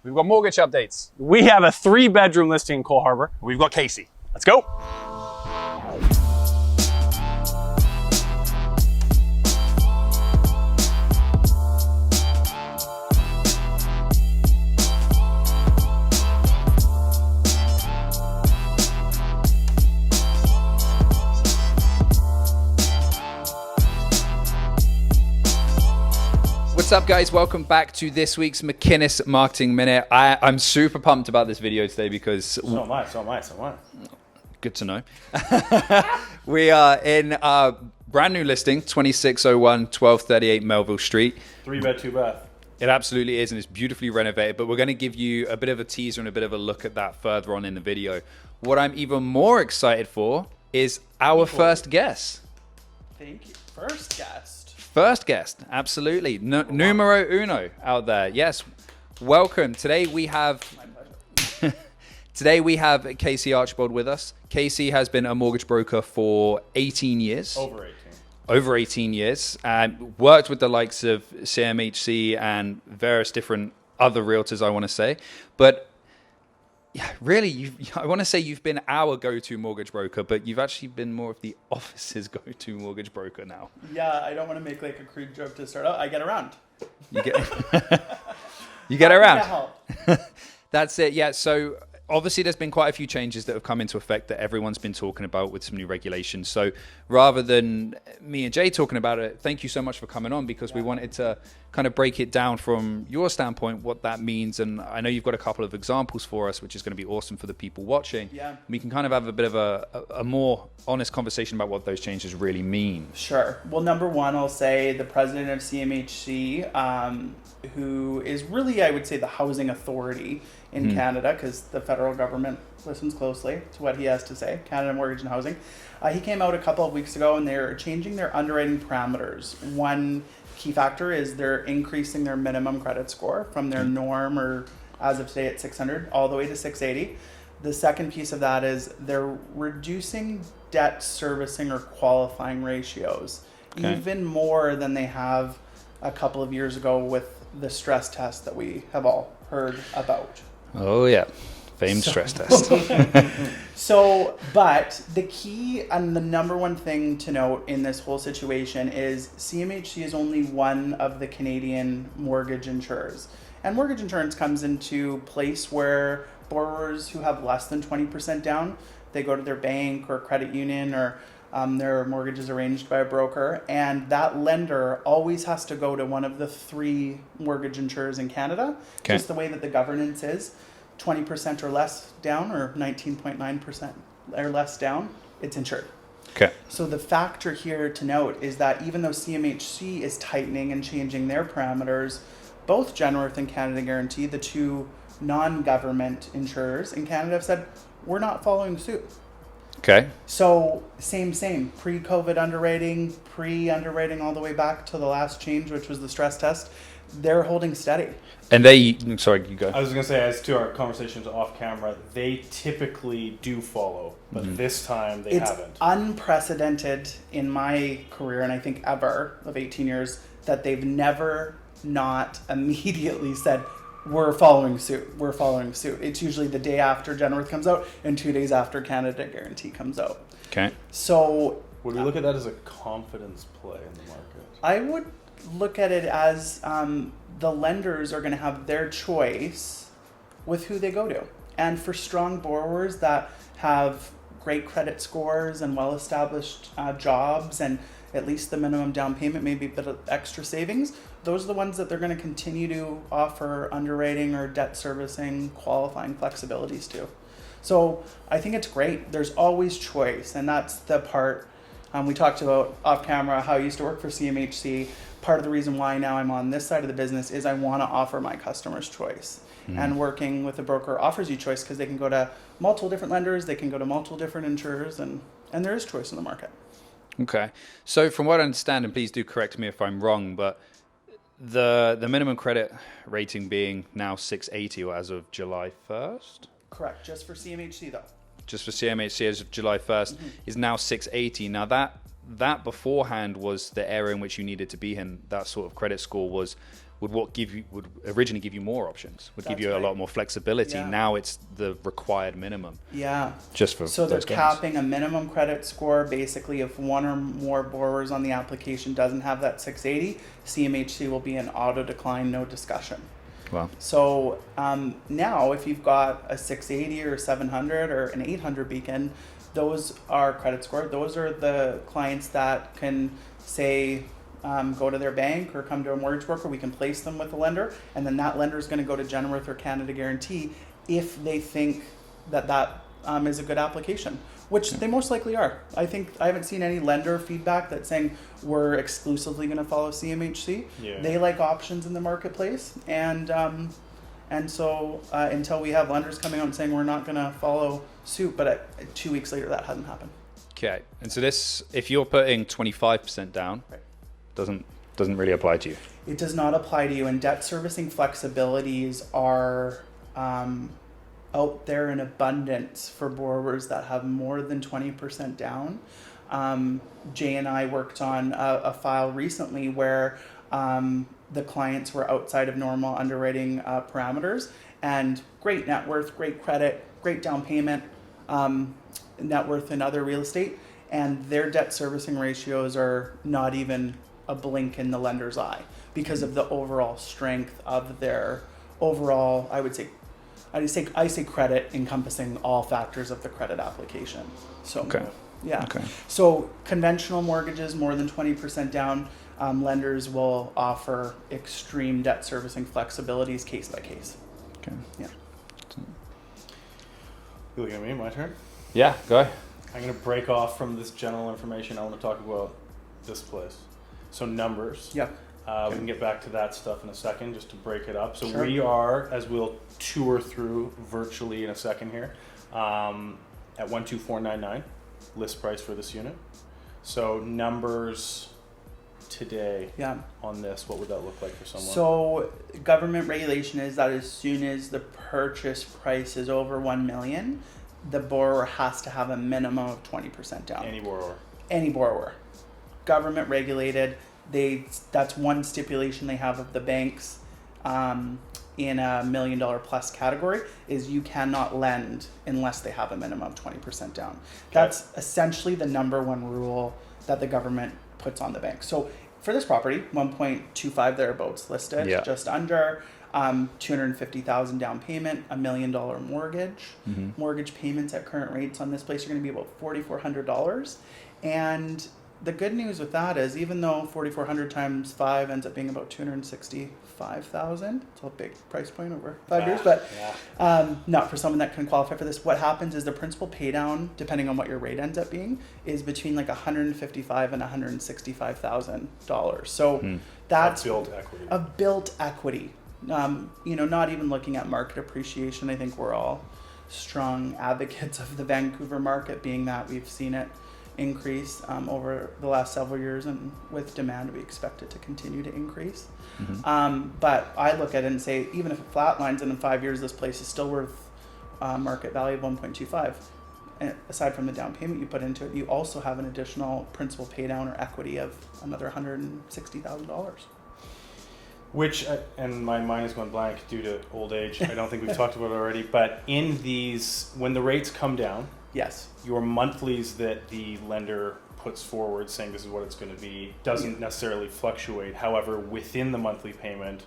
We've got mortgage updates. We have a 3-bedroom listing in Coal Harbour. We've got Casey. Let's go. What's up, guys? Welcome back to this week's McInnes Marketing Minute. I'm super pumped about this video today because... So am I. Good to know. We are in a brand new listing, 2601 1238 Melville Street. 3-bed, 2-bath. It absolutely is, and it's beautifully renovated, but we're going to give you a bit of a teaser and a bit of a look at that further on in the video. What I'm even more excited for is our first guest. Thank you. First guest. First guest, absolutely. Numero uno out there. Yes, welcome. Today we have Casey Archibald with us. Casey has been a mortgage broker for 18 years. Over 18 years. And worked with the likes of CMHC and various different other realtors, I want to say. But yeah, really, I want to say you've been our go-to mortgage broker, but you've actually been more of the office's go-to mortgage broker now. Yeah, I don't want to make like a crude joke to start out. I get around. You get, you get around. Help. That's it. Yeah. So obviously there's been quite a few changes that have come into effect that everyone's been talking about with some new regulations. So rather than me and Jay talking about it, thank you so much for coming on, because we wanted to kind of break it down from your standpoint, what that means. And I know you've got a couple of examples for us, which is going to be awesome for the people watching. Yeah. We can kind of have a bit of a more honest conversation about what those changes really mean. Sure. Well, number one, I'll say the president of CMHC, who is really, I would say, the housing authority in Canada, because the federal government listens closely to what he has to say, Canada Mortgage and Housing. He came out a couple of weeks ago and they're changing their underwriting parameters. One key factor is they're increasing their minimum credit score from their norm, or as of today at 600, all the way to 680. The second piece of that is they're reducing debt servicing or qualifying ratios, even more than they have a couple of years ago with the stress test that we have all heard about. Oh yeah, famed stress test. But the key and the number one thing to note in this whole situation is CMHC is only one of the Canadian mortgage insurers. And mortgage insurance comes into place where borrowers who have less than 20% down, they go to their bank or credit union, or their mortgage is arranged by a broker, and that lender always has to go to one of the 3 mortgage insurers in Canada. Just the way that the governance is, 20% or less down, or 19.9% or less down, it's insured. Okay. So the factor here to note is that even though CMHC is tightening and changing their parameters, both Genworth and Canada Guarantee, the 2 non-government insurers in Canada, have said, we're not following suit. Okay. So same, pre-COVID underwriting, pre-underwriting all the way back to the last change, which was the stress test, they're holding steady. And sorry, you go. I was going to say, as to our conversations off camera, they typically do follow, but this time they haven't. It's unprecedented in my career, and I think ever, of 18 years, that they've never not immediately said, we're following suit. It's usually the day after Genworth comes out and 2 days after Canada Guarantee comes out. Okay. So would we look at that as a confidence play in the market? I would look at it as the lenders are going to have their choice with who they go to. And for strong borrowers that have great credit scores and well-established jobs and at least the minimum down payment, maybe a bit of extra savings, those are the ones that they're going to continue to offer underwriting or debt servicing qualifying flexibilities to. So I think it's great. There's always choice, and that's the part we talked about off camera, how I used to work for CMHC. Part of the reason why now I'm on this side of the business is I want to offer my customers choice. And working with a broker offers you choice because they can go to multiple different lenders, they can go to multiple different insurers, and there is choice in the market. Okay. So from what I understand, and please do correct me if I'm wrong, but the minimum credit rating being now 680 or as of July 1st? Correct. Just for CMHC though. Just for CMHC as of July 1st is now 680. Now that beforehand was the area in which you needed to be in. That sort of credit score was would originally give you more options, would give That's you a right. lot more flexibility. Yeah. Now it's the required minimum. Yeah. Just for So they're those games. capping a minimum credit score. Basically, if one or more borrowers on the application doesn't have that 680, CMHC will be an auto decline, no discussion. Wow. So now if you've got a 680 or 700 or an 800 beacon, those are credit score. Those are the clients that can say, go to their bank or come to a mortgage broker. We can place them with a lender, and then that lender is going to go to Genworth or Canada Guarantee if they think that is a good application, which they most likely are. I haven't seen any lender feedback that's saying we're exclusively going to follow CMHC. Yeah. They like options in the marketplace, and so until we have lenders coming out and saying we're not going to follow suit, but 2 weeks later that hasn't happened. Okay. And so this, if you're putting 25% down, Right. doesn't really apply to you. It does not apply to you, and debt servicing flexibilities are out there in abundance for borrowers that have more than 20% down. Jay and I worked on a file recently where the clients were outside of normal underwriting parameters, and great net worth, great credit, great down payment, net worth in other real estate, and their debt servicing ratios are not even a blink in the lender's eye because of the overall strength of their overall, I say credit encompassing all factors of the credit application. So Okay. yeah. Okay. So conventional mortgages more than 20% down, lenders will offer extreme debt servicing flexibilities case by case. Okay. Yeah. You looking at me? My turn. Yeah, go. I'm going to break off from this general information. I want to talk about this place. So numbers. Yeah. We can get back to that stuff in a second, just to break it up. So Sure. we are, as we'll tour through virtually in a second here, at 12499 list price for this unit. So numbers today Yeah. on this, what would that look like for someone? So government regulation is that as soon as the purchase price is over 1 million, the borrower has to have a minimum of 20% down. Any borrower. Any borrower. Government regulated. That's one stipulation they have of the banks in a $1 million plus category is you cannot lend unless they have a minimum of 20% down. That's essentially the number one rule that the government puts on the bank. So for this property, 1.25 thereabouts listed, Yeah. just under 250,000 down payment, $1 million mortgage. Mm-hmm. Mortgage payments at current rates on this place are going to be about $4,400. And the good news with that is even though 4,400 times 5 ends up being about 265,000, it's a big price point over 5 years, but not for someone that can qualify for this. What happens is the principal pay down, depending on what your rate ends up being, is between like $155,000 and $165,000. So that's built equity. a built equity. Not even looking at market appreciation. I think we're all strong advocates of the Vancouver market, being that we've seen it increase over the last several years, and with demand we expect it to continue to increase. But I look at it and say, even if it flatlines and in 5 years this place is still worth market value of 1.25, and aside from the down payment you put into it, you also have an additional principal pay down or equity of another $160,000. Which, and my mind is going blank due to old age. I don't think we've talked about it already. But in these, when the rates come down, Yes. your monthlies that the lender puts forward saying this is what it's going to be doesn't necessarily fluctuate. However, within the monthly payment,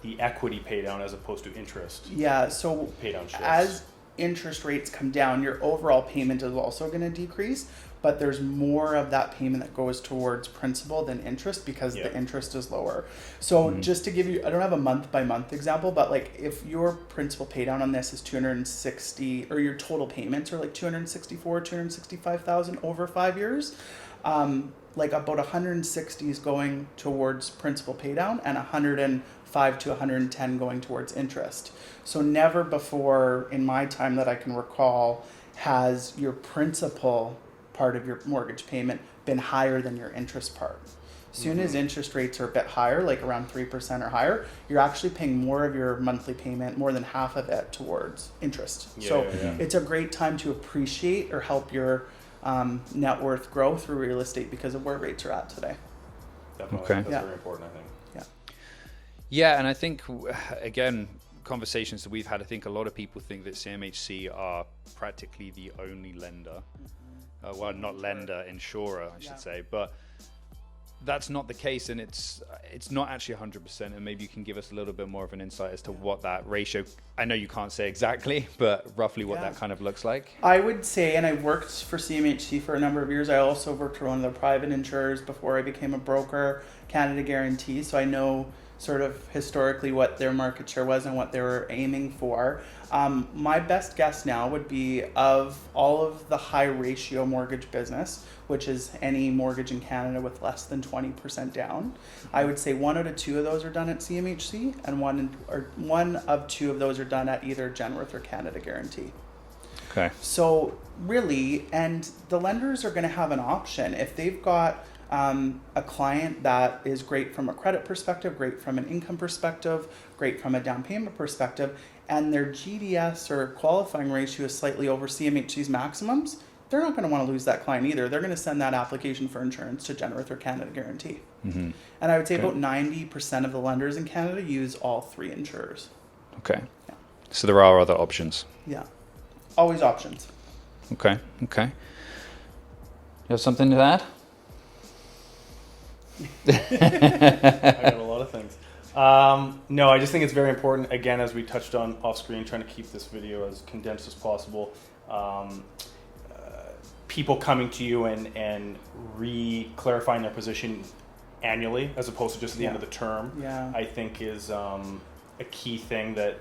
the equity pay down as opposed to interest Yeah, so pay down shifts. as interest rates come down, your overall payment is also going to decrease, but there's more of that payment that goes towards principal than interest because the interest is lower. So just to give you, I don't have a month by month example, but like if your principal pay down on this is 260, or your total payments are like 265,000 over 5 years, like about 160 is going towards principal pay down and 105 to 110 going towards interest. So never before in my time that I can recall has your principal part of your mortgage payment been higher than your interest part. Soon as interest rates are a bit higher, like around 3% or higher, you're actually paying more of your monthly payment, more than half of it, towards interest. It's a great time to appreciate or help your net worth grow through real estate because of where rates are at today. Definitely. Okay. That's very important, I think. Yeah, and I think, again, conversations that we've had, I think a lot of people think that CMHC are practically the only lender. Well, not lender, insurer, I should say. But that's not the case, and it's not actually 100%. And maybe you can give us a little bit more of an insight as to what that ratio, I know you can't say exactly, but roughly what that kind of looks like. I would say, and I worked for CMHC for a number of years. I also worked for one of the private insurers before I became a broker, Canada Guarantee. So I know sort of historically what their market share was and what they were aiming for. My best guess now would be of all of the high ratio mortgage business, which is any mortgage in Canada with less than 20% down. I would say 1 out of 2 of those are done at CMHC, and one of 2 of those are done at either Genworth or Canada Guarantee. Okay. So really, and the lenders are going to have an option if they've got a client that is great from a credit perspective, great from an income perspective, great from a down payment perspective, and their GDS or qualifying ratio is slightly over CMHC's maximums, they're not going to want to lose that client either. They're going to send that application for insurance to Genworth or Canada Guarantee. Mm-hmm. And I would say about 90% of the lenders in Canada use all 3 insurers. Okay. Yeah. So there are other options. Yeah. Always options. Okay. You have something to add? I got a lot of things. No, I just think it's very important, again, as we touched on off screen, trying to keep this video as condensed as possible. People coming to you and re-clarifying their position annually as opposed to just at the end of the term, I think is a key thing that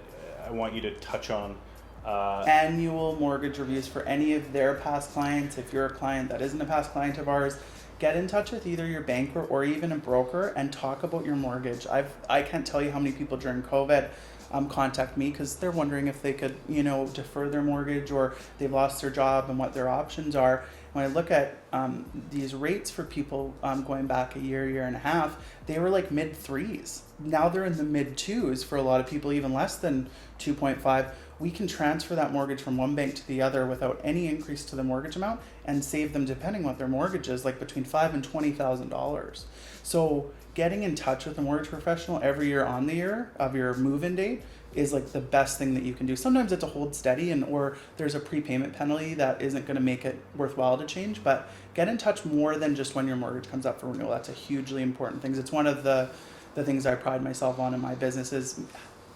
I want you to touch on. Annual mortgage reviews for any of their past clients. If you're a client that isn't a past client of ours, get in touch with either your banker or even a broker and talk about your mortgage. I can't tell you how many people during COVID contact me because they're wondering if they could, defer their mortgage or they've lost their job and what their options are. When I look at these rates for people going back a year and a half, they were like mid 3s. Now they're in the mid 2s for a lot of people, even less than 2.5. We can transfer that mortgage from one bank to the other without any increase to the mortgage amount and save them, depending what their mortgage is, like between $5,000 and $20,000. So getting in touch with a mortgage professional every year on the year of your move-in date is like the best thing that you can do. Sometimes it's a hold steady or there's a prepayment penalty that isn't going to make it worthwhile to change, but get in touch more than just when your mortgage comes up for renewal. That's a hugely important thing. It's one of the things I pride myself on in my business is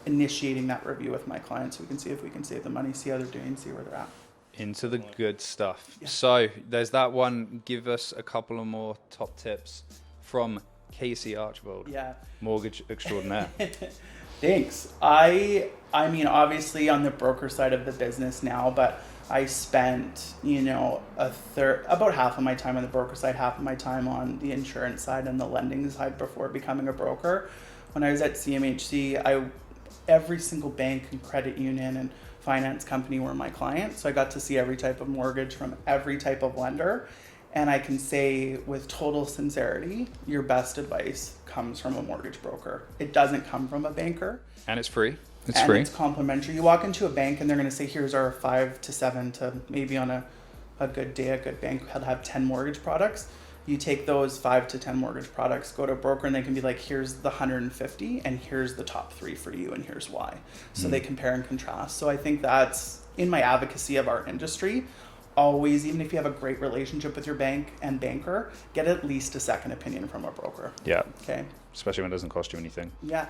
initiating that review with my clients so we can see if we can save them money, see how they're doing, see where they're at. Into the good stuff. Yeah. So there's that one. Give us a couple of more top tips from Casey Archibald, mortgage extraordinaire. Thanks. I mean, obviously on the broker side of the business now, but I spent, about half of my time on the broker side, half of my time on the insurance side and the lending side before becoming a broker. When I was at CMHC, every single bank and credit union and finance company were my clients. So I got to see every type of mortgage from every type of lender. And I can say with total sincerity, your best advice comes from a mortgage broker. It doesn't come from a banker. And it's free. It's complimentary. You walk into a bank and they're going to say, here's our 5 to 7 to maybe on a good day, a good bank will have 10 mortgage products. You take those 5 to 10 mortgage products, go to a broker, and they can be like, here's the 150, and here's the top 3 for you, and here's why. So they compare and contrast. So I think that's in my advocacy of our industry. Always, even if you have a great relationship with your bank and banker, get at least a second opinion from a broker. Yeah. Okay. Especially when it doesn't cost you anything. Yeah.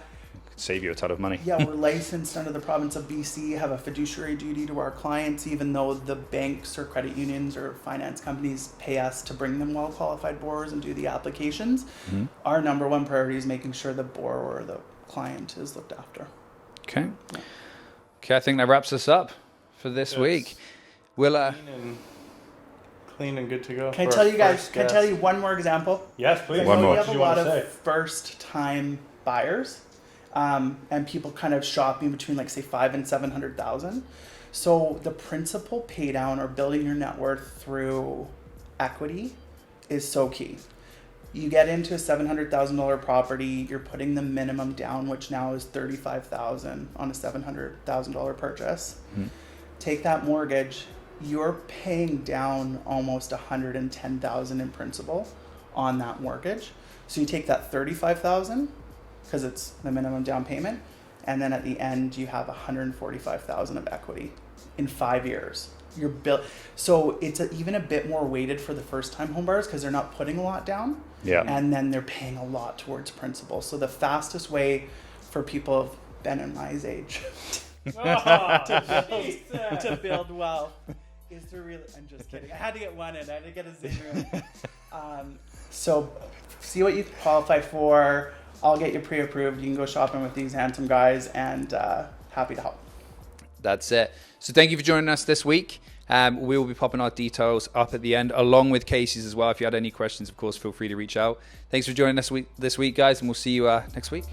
Save you a ton of money. Yeah, we're licensed under the province of BC, have a fiduciary duty to our clients, even though the banks or credit unions or finance companies pay us to bring them well-qualified borrowers and do the applications. Mm-hmm. Our number one priority is making sure the borrower or the client is looked after. Okay. Yeah. Okay, I think that wraps us up for this week. We'll clean and good to go. Can I tell you guys? Can I tell you one more example? Yes, please. One more. We have a lot of first-time buyers. And people kind of shopping between like say 500,000 and 700,000. So the principal pay down or building your net worth through equity is so key. You get into a $700,000 property, you're putting the minimum down, which now is $35,000 on a $700,000 purchase. Mm-hmm. Take that mortgage, you're paying down almost $110,000 in principal on that mortgage. So you take that $35,000 because it's the minimum down payment. And then at the end, you have $145,000 of equity in 5 years. You're built, so it's even a bit more weighted for the first-time home buyers because they're not putting a lot down, and then they're paying a lot towards principal. So the fastest way for people of Ben and my age to build wealth is to really. I'm just kidding. I had to get one in. I had to get a zinger. So see what you qualify for. I'll get you pre-approved. You can go shopping with these handsome guys, and happy to help. That's it. So thank you for joining us this week. We will be popping our details up at the end, along with Casey's as well. If you had any questions, of course, feel free to reach out. Thanks for joining us this week, guys, and we'll see you next week.